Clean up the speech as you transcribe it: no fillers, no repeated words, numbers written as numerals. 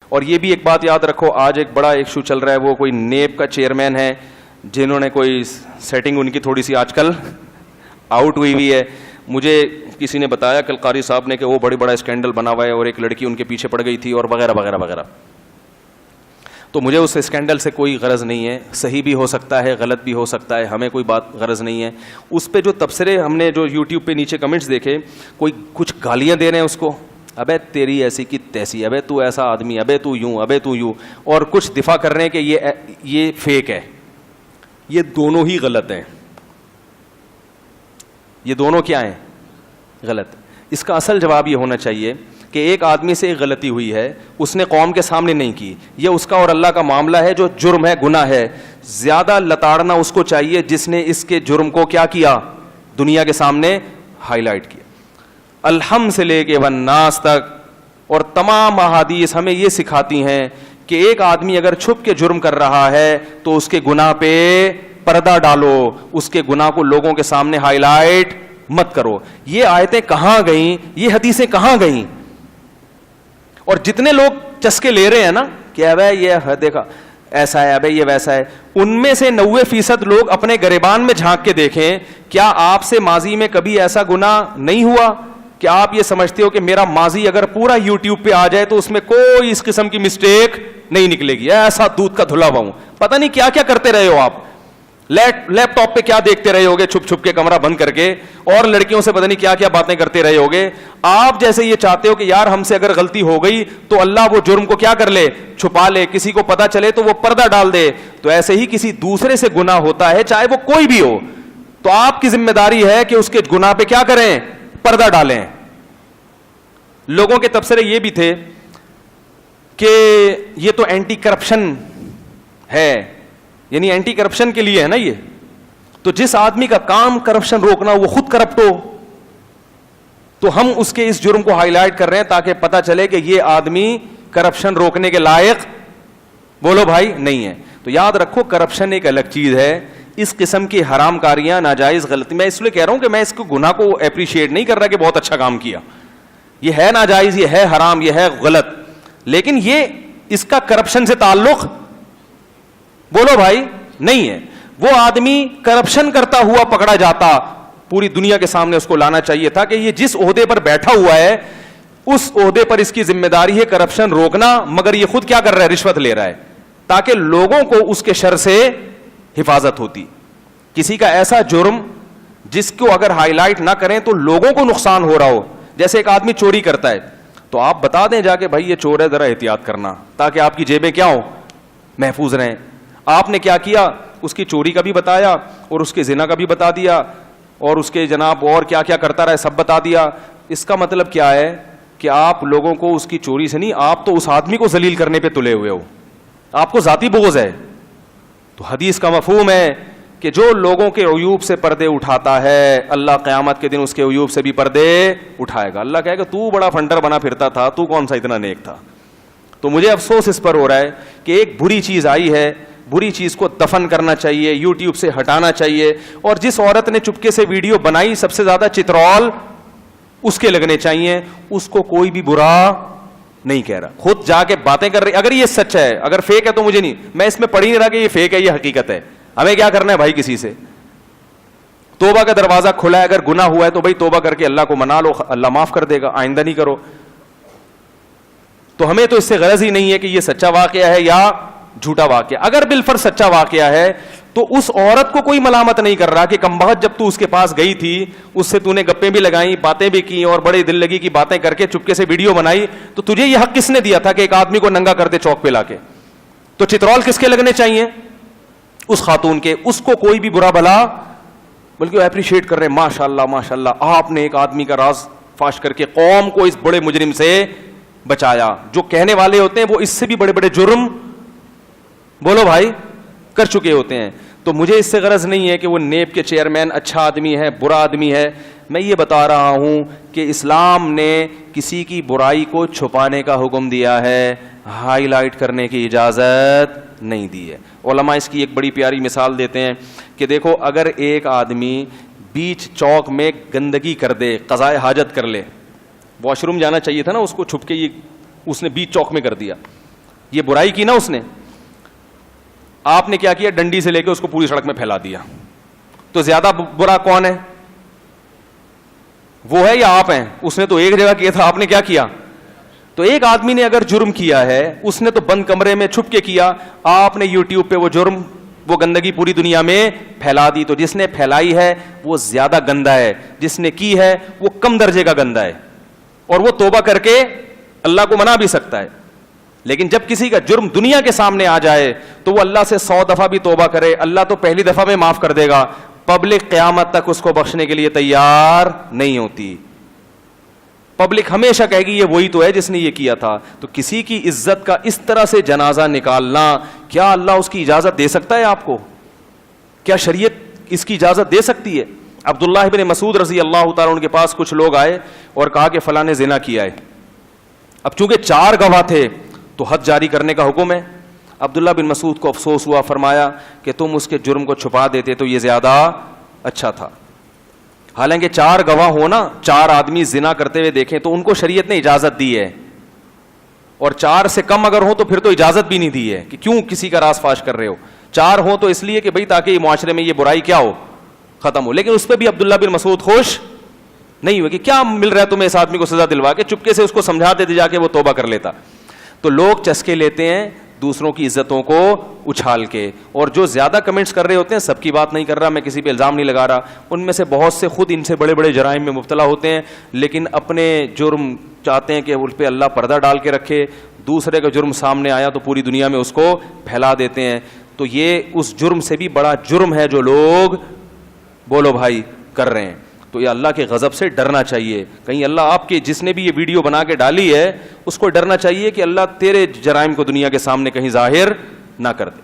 اور یہ بھی ایک بات یاد رکھو, آج ایک بڑا ایشو چل رہا ہے, وہ کوئی نیب کا چیئرمین ہے جنہوں نے کوئی سیٹنگ ان کی تھوڑی سی آج کل آؤٹ ہوئی ہے. مجھے کسی نے بتایا کل قاری صاحب نے کہ وہ بڑا اسکینڈل بنا ہوا ہے اور ایک لڑکی ان کے پیچھے پڑ گئی تھی اور وغیرہ وغیرہ وغیرہ. تو مجھے اس اسکینڈل سے کوئی غرض نہیں ہے, صحیح بھی ہو سکتا ہے غلط بھی ہو سکتا ہے, ہمیں کوئی بات غرض نہیں ہے. اس پہ جو تبصرے ہم نے جو یوٹیوب پہ نیچے کمنٹس دیکھے, کوئی کچھ گالیاں دے رہے ہیں اس کو, ابے تیری ایسی کی تیسی, ابے تو ایسا آدمی, ابے تو یوں, ابے تو یوں, اور کچھ دفاع کر رہے ہیں کہ یہ فیک ہے. یہ دونوں ہی غلط ہیں. یہ دونوں کیا ہیں؟ غلط. اس کا اصل جواب یہ ہونا چاہیے کہ ایک آدمی سے ایک غلطی ہوئی ہے, اس نے قوم کے سامنے نہیں کی, یہ اس کا اور اللہ کا معاملہ ہے جو جرم ہے, گناہ ہے. زیادہ لتاڑنا اس کو چاہیے جس نے اس کے جرم کو کیا کیا, دنیا کے سامنے ہائی لائٹ کیا. الحم سے لے کے والناس تک اور تمام احادیث ہمیں یہ سکھاتی ہیں کہ ایک آدمی اگر چھپ کے جرم کر رہا ہے تو اس کے گناہ پہ پردہ ڈالو, اس کے گناہ کو لوگوں کے سامنے ہائی لائٹ مت کرو. یہ آیتیں کہاں گئیں, یہ حدیثیں کہاں گئیں؟ اور جتنے لوگ چسکے لے رہے ہیں نا کہ ابے یہ دیکھا ایسا ہے, ابے یہ ویسا ہے, ان میں سے 90% لوگ اپنے گریبان میں جھانک کے دیکھیں, کیا آپ سے ماضی میں کبھی ایسا گناہ نہیں ہوا کہ آپ یہ سمجھتے ہو کہ میرا ماضی اگر پورا یوٹیوب پہ آ جائے تو اس میں کوئی اس قسم کی مسٹیک نہیں نکلے گی, ایسا دودھ کا دھلا ہوا ہوں. پتہ نہیں کیا کیا کرتے رہے ہو آپ, لیپ ٹاپ پہ کیا دیکھتے رہے ہوگے چھپ چھپ کے کمرہ بند کر کے, اور لڑکیوں سے پتہ نہیں کیا کیا باتیں کرتے رہے ہوگے. آپ جیسے یہ چاہتے ہو کہ یار ہم سے اگر غلطی ہو گئی تو اللہ وہ جرم کو کیا کر لے, چھپا لے, کسی کو پتہ چلے تو وہ پردہ ڈال دے. تو ایسے ہی کسی دوسرے سے گناہ ہوتا ہے, چاہے وہ کوئی بھی ہو, تو آپ کی ذمہ داری ہے کہ اس کے گناہ پہ کیا کریں, پردہ ڈالیں. لوگوں کے تبصرے یہ بھی تھے کہ یہ تو اینٹی کرپشن ہے, یعنی اینٹی کرپشن کے لیے ہے نا یہ, تو جس آدمی کا کام کرپشن روکنا وہ خود کرپٹ ہو, تو ہم اس کے اس جرم کو ہائی لائٹ کر رہے ہیں تاکہ پتہ چلے کہ یہ آدمی کرپشن روکنے کے لائق بولو بھائی نہیں ہے. تو یاد رکھو کرپشن ایک الگ چیز ہے, اس قسم کی حرام کاریاں, ناجائز غلطی, میں اس لیے کہہ رہا ہوں کہ میں اس کو گناہ کو اپریشیٹ نہیں کر رہا کہ بہت اچھا کام کیا, یہ ہے ناجائز, یہ ہے حرام, یہ ہے غلط, لیکن یہ اس کا کرپشن سے تعلق بولو بھائی نہیں ہے. وہ آدمی کرپشن کرتا ہوا پکڑا جاتا, پوری دنیا کے سامنے اس کو لانا چاہیے تھا کہ یہ جس عہدے پر بیٹھا ہوا ہے اس عہدے پر اس کی ذمہ داری ہے کرپشن روکنا, مگر یہ خود کیا کر رہا ہے, رشوت لے رہا ہے, تاکہ لوگوں کو اس کے شر سے حفاظت ہوتی. کسی کا ایسا جرم جس کو اگر ہائی لائٹ نہ کریں تو لوگوں کو نقصان ہو رہا ہو, جیسے ایک آدمی چوری کرتا ہے تو آپ بتا دیں جا کے بھائی یہ چور ہے, ذرا احتیاط کرنا, تاکہ آپ کی جیبیں کیا ہو, محفوظ رہیں. آپ نے کیا کیا, اس کی چوری کا بھی بتایا اور اس کے زنا کا بھی بتا دیا اور اس کے جناب اور کیا کیا کرتا رہے سب بتا دیا. اس کا مطلب کیا ہے کہ آپ لوگوں کو اس کی چوری سے نہیں, آپ تو اس آدمی کو ذلیل کرنے پہ تلے ہوئے ہو, آپ کو ذاتی بغض ہے. تو حدیث کا مفہوم ہے کہ جو لوگوں کے عیوب سے پردے اٹھاتا ہے اللہ قیامت کے دن اس کے عیوب سے بھی پردے اٹھائے گا. اللہ کہے گا تو بڑا فنٹر بنا پھرتا تھا, تو کون سا اتنا نیک تھا. تو مجھے افسوس اس پر ہو رہا ہے کہ ایک بری چیز آئی ہے, بری چیز کو دفن کرنا چاہیے, یوٹیوب سے ہٹانا چاہیے, اور جس عورت نے چپکے سے ویڈیو بنائی سب سے زیادہ چترول اس کے لگنے چاہیے, اس کو کوئی بھی برا نہیں کہہ رہا, خود جا کے باتیں کر رہی. اگر یہ سچ ہے, اگر فیک ہے تو مجھے نہیں, میں اس میں پڑھ ہی نہیں رہا کہ یہ فیک ہے یہ حقیقت ہے. ہمیں کیا کرنا ہے بھائی, کسی سے توبہ کا دروازہ کھلا ہے, اگر گناہ ہوا ہے تو بھائی توبہ کر کے اللہ کو منا لو, اللہ معاف کر دے گا, آئندہ نہیں کرو. تو ہمیں تو اس سے غرض ہی نہیں ہے کہ یہ سچا واقعہ ہے یا جھوٹا واقعہ. اگر بالفرض سچا واقعہ ہے تو اس عورت کو کوئی ملامت نہیں کر رہا کہ کمبخت جب تو اس کے پاس گئی تھی اس سے تو نے گپیں بھی لگائیں, باتیں بھی کی اور بڑے دل لگی کی باتیں کر کے چپکے سے ویڈیو بنائی, تو تجھے یہ حق کس نے دیا تھا کہ ایک آدمی کو ننگا کر دے چوک پہ لا کے. تو چترول کس کے لگنے چاہیے, اس خاتون کے. اس کو کوئی بھی برا بھلا, بلکہ وہ اپریشیٹ کر رہے ہیں, ماشاءاللہ ماشاءاللہ آپ نے ایک آدمی کا راز فاش کر کے قوم کو اس بڑے مجرم سے بچایا. جو کہنے والے ہوتے ہیں وہ اس سے بھی بڑے بڑے جرم بولو بھائی کر چکے ہوتے ہیں. تو مجھے اس سے غرض نہیں ہے کہ وہ نیب کے چیئرمین اچھا آدمی ہے برا آدمی ہے. میں یہ بتا رہا ہوں کہ اسلام نے کسی کی برائی کو چھپانے کا حکم دیا ہے, ہائی لائٹ کرنے کی اجازت نہیں دی ہے. علماء اس کی ایک بڑی پیاری مثال دیتے ہیں کہ دیکھو اگر ایک آدمی بیچ چوک میں گندگی کر دے, قضائے حاجت کر لے, واش روم جانا چاہیے تھا نا اس کو, چھپ کے یہ اس نے بیچ چوک میں کر دیا, یہ برائی کی نا اس نے, آپ نے کیا کیا, ڈنڈی سے لے کے اس کو پوری سڑک میں پھیلا دیا, تو زیادہ برا کون ہے, وہ ہے یا آپ ہیں؟ اس نے تو ایک جگہ کیا تھا, آپ نے کیا کیا؟ تو ایک آدمی نے اگر جرم کیا ہے, اس نے تو بند کمرے میں چھپ کے کیا, آپ نے یوٹیوب پہ وہ جرم, وہ گندگی پوری دنیا میں پھیلا دی. تو جس نے پھیلائی ہے وہ زیادہ گندا ہے, جس نے کی ہے وہ کم درجے کا گندا ہے, اور وہ توبہ کر کے اللہ کو منا بھی سکتا ہے. لیکن جب کسی کا جرم دنیا کے سامنے آ جائے تو وہ اللہ سے 100 دفعہ بھی توبہ کرے, اللہ تو پہلی دفعہ میں معاف کر دے گا, پبلک قیامت تک اس کو بخشنے کے لیے تیار نہیں ہوتی. پبلک ہمیشہ کہے گی یہ وہی تو ہے جس نے یہ کیا تھا. تو کسی کی عزت کا اس طرح سے جنازہ نکالنا, کیا اللہ اس کی اجازت دے سکتا ہے آپ کو؟ کیا شریعت اس کی اجازت دے سکتی ہے؟ عبداللہ بن مسعود رضی اللہ تعالیٰ عنہ کے پاس کچھ لوگ آئے اور کہا کہ فلاں نے زنا کیا ہے. اب چونکہ 4 گواہ تھے تو حد جاری کرنے کا حکم ہے. عبداللہ بن مسعود کو افسوس ہوا, فرمایا کہ تم اس کے جرم کو چھپا دیتے تو یہ زیادہ اچھا تھا. حالانکہ 4 گواہ ہونا, 4 آدمی زنا کرتے ہوئے دیکھیں تو ان کو شریعت نے اجازت دی ہے, اور 4 سے کم اگر ہو تو پھر تو اجازت بھی نہیں دی ہے کہ کیوں کسی کا راز فاش کر رہے ہو. 4 ہو تو اس لیے کہ بھئی تاکہ یہ معاشرے میں یہ برائی کیا ہو, ختم ہو. لیکن اس پہ بھی عبداللہ بن مسعود خوش نہیں ہوئے کہ کیا مل رہا ہے تمہیں اس آدمی کو سزا دلوا کے, چپکے سے اس کو سمجھا دیتے جا کے وہ توبہ کر لیتا. تو لوگ چسکے لیتے ہیں دوسروں کی عزتوں کو اچھال کے, اور جو زیادہ کمنٹس کر رہے ہوتے ہیں, سب کی بات نہیں کر رہا میں, کسی پہ الزام نہیں لگا رہا, ان میں سے بہت سے خود ان سے بڑے بڑے جرائم میں مبتلا ہوتے ہیں, لیکن اپنے جرم چاہتے ہیں کہ ان پہ اللہ پردہ ڈال کے رکھے, دوسرے کا جرم سامنے آیا تو پوری دنیا میں اس کو پھیلا دیتے ہیں. تو یہ اس جرم سے بھی بڑا جرم ہے جو لوگ بولو بھائی کر رہے ہیں. تو یہ اللہ کے غضب سے ڈرنا چاہیے. کہیں اللہ آپ کے جس نے بھی یہ ویڈیو بنا کے ڈالی ہے اس کو ڈرنا چاہیے کہ اللہ تیرے جرائم کو دنیا کے سامنے کہیں ظاہر نہ کر دے.